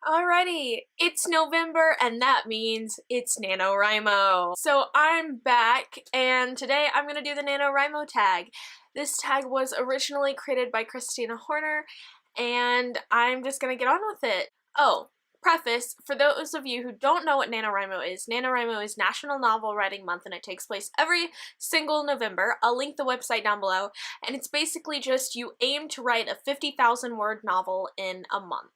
Alrighty, it's November and that means it's NaNoWriMo. So I'm back and today I'm going to do the NaNoWriMo tag. This tag was originally created by Christina Horner and I'm just going to get on with it. Oh, preface, for those of you who don't know what NaNoWriMo is National Novel Writing Month and it takes place every single November. I'll link the website down below, and it's basically just you aim to write a 50,000 word novel in a month.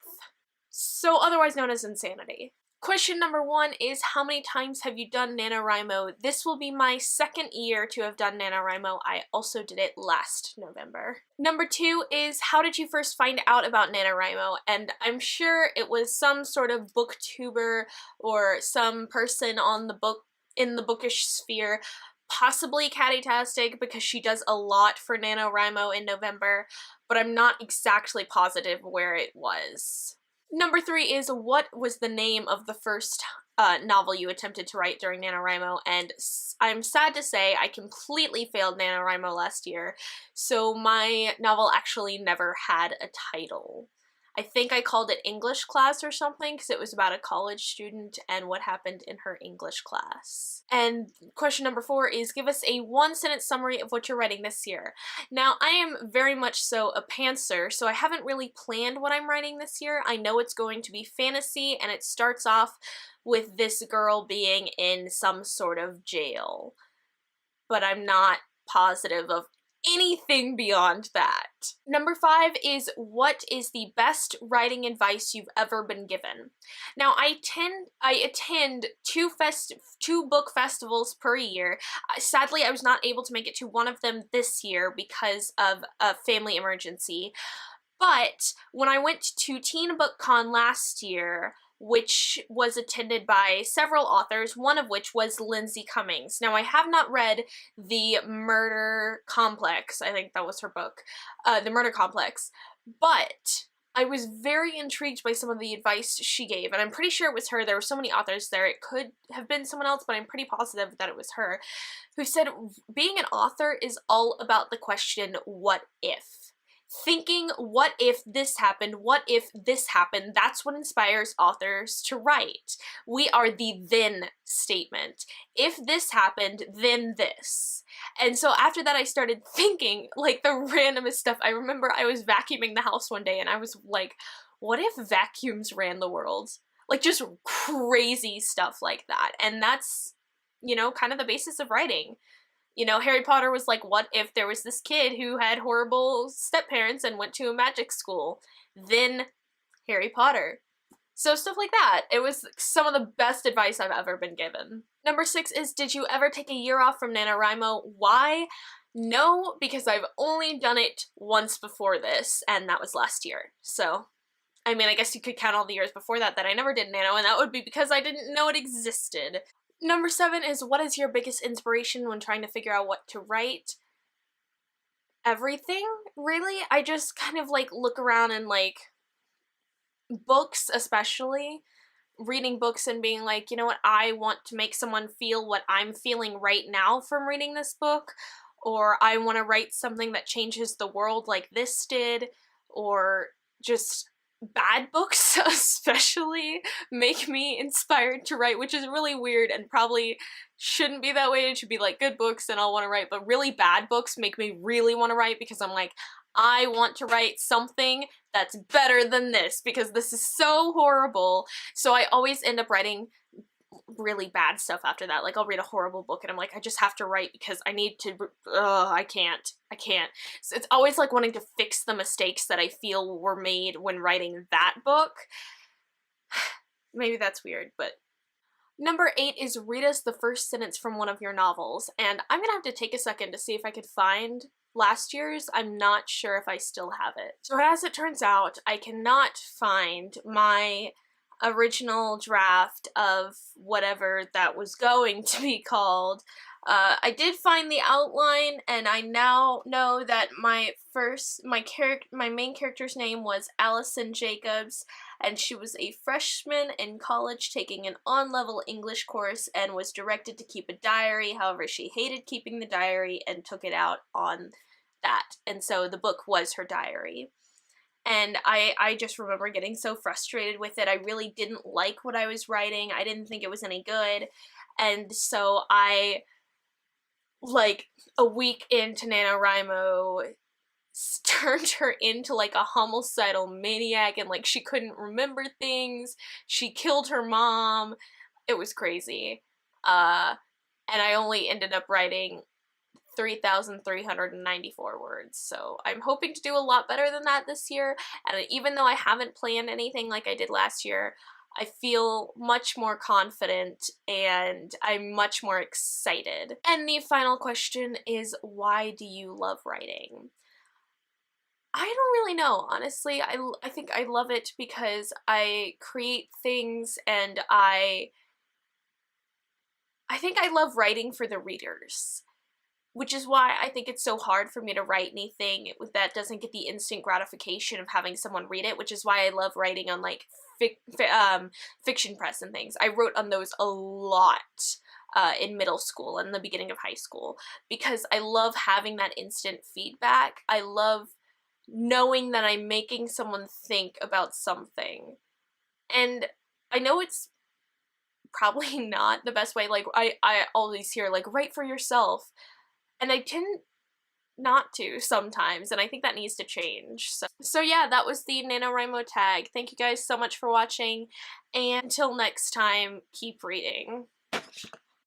So otherwise known as insanity. Question number 1 is, how many times have you done NaNoWriMo? This will be my second year to have done NaNoWriMo. I also did it last November. Number 2 is, how did you first find out about NaNoWriMo? And I'm sure it was some sort of booktuber or some person on the in the bookish sphere, possibly Catty-tastic, because she does a lot for NaNoWriMo in November, but I'm not exactly positive where it was. Number 3 is, what was the name of the first novel you attempted to write during NaNoWriMo? And I'm sad to say I completely failed NaNoWriMo last year, so my novel actually never had a title. I think I called it English Class or something because it was about a college student and what happened in her English class. And question number 4 is, give us a 1-sentence summary of what you're writing this year. Now, I am very much so a pantser, so I haven't really planned what I'm writing this year. I know it's going to be fantasy, and it starts off with this girl being in some sort of jail. But I'm not positive of anything beyond that. Number 5 is, what is the best writing advice you've ever been given? Now, I attend two book festivals per year. Sadly, I was not able to make it to one of them this year because of a family emergency. But when I went to Teen Book Con last year, which was attended by several authors, one of which was Lindsay Cummings. Now, I have not read The Murder Complex, I think that was her book, The Murder Complex, but I was very intrigued by some of the advice she gave, and I'm pretty sure it was her. There were so many authors there, it could have been someone else, but I'm pretty positive that it was her, who said being an author is all about the question, what if? Thinking, what if this happened, what if this happened, that's what inspires authors to write. We are the then statement. If this happened, then this. And so after that I started thinking, like, the randomest stuff. I remember I was vacuuming the house one day and I was like, what if vacuums ran the world? Like, just crazy stuff like that. And that's, you know, kind of the basis of writing. You know, Harry Potter was like, what if there was this kid who had horrible step-parents and went to a magic school? Then Harry Potter. So stuff like that. It was some of the best advice I've ever been given. Number 6 is, did you ever take a year off from NaNoWriMo? Why? No, because I've only done it once before this, and that was last year. So, I mean, I guess you could count all the years before that I never did Nano, and that would be because I didn't know it existed. Number 7 is, what is your biggest inspiration when trying to figure out what to write? Everything, really. I just kind of like look around and like books, especially reading books and being like, you know what, I want to make someone feel what I'm feeling right now from reading this book, or I want to write something that changes the world like this did, or just bad books especially make me inspired to write, which is really weird and probably shouldn't be that way. It should be like good books and I'll want to write, but really bad books make me really want to write because I'm like, I want to write something that's better than this because this is so horrible. So I always end up writing really bad stuff after that. Like, I'll read a horrible book and I'm like, I just have to write because I need to, I can't. So it's always like wanting to fix the mistakes that I feel were made when writing that book. Maybe that's weird, but. Number 8 is, read us the first sentence from one of your novels, and I'm gonna have to take a second to see if I could find last year's. I'm not sure if I still have it. So as it turns out, I cannot find my original draft of whatever that was going to be called. I did find the outline, and I now know that my main character's name was Allison Jacobs, and she was a freshman in college taking an on-level English course and was directed to keep a diary. However, she hated keeping the diary and took it out on that, and so the book was her diary. and I just remember getting so frustrated with it. I really didn't like what I was writing. I didn't think it was any good, and so I, like, a week into NaNoWriMo, turned her into like a homicidal maniac, and like she couldn't remember things. She killed her mom. It was crazy. And I only ended up writing 3,394 words, so I'm hoping to do a lot better than that this year, and even though I haven't planned anything like I did last year, I feel much more confident and I'm much more excited. And the final question is, why do you love writing? I don't really know, honestly. I think I love it because I create things, and I think I love writing for the readers, which is why I think it's so hard for me to write anything that doesn't get the instant gratification of having someone read it, which is why I love writing on like fiction press and things. I wrote on those a lot in middle school and the beginning of high school because I love having that instant feedback. I love knowing that I'm making someone think about something. And I know it's probably not the best way, like I always hear like, write for yourself, and I tend not to sometimes, and I think that needs to change. So yeah, that was the NaNoWriMo tag. Thank you guys so much for watching, and until next time, keep reading.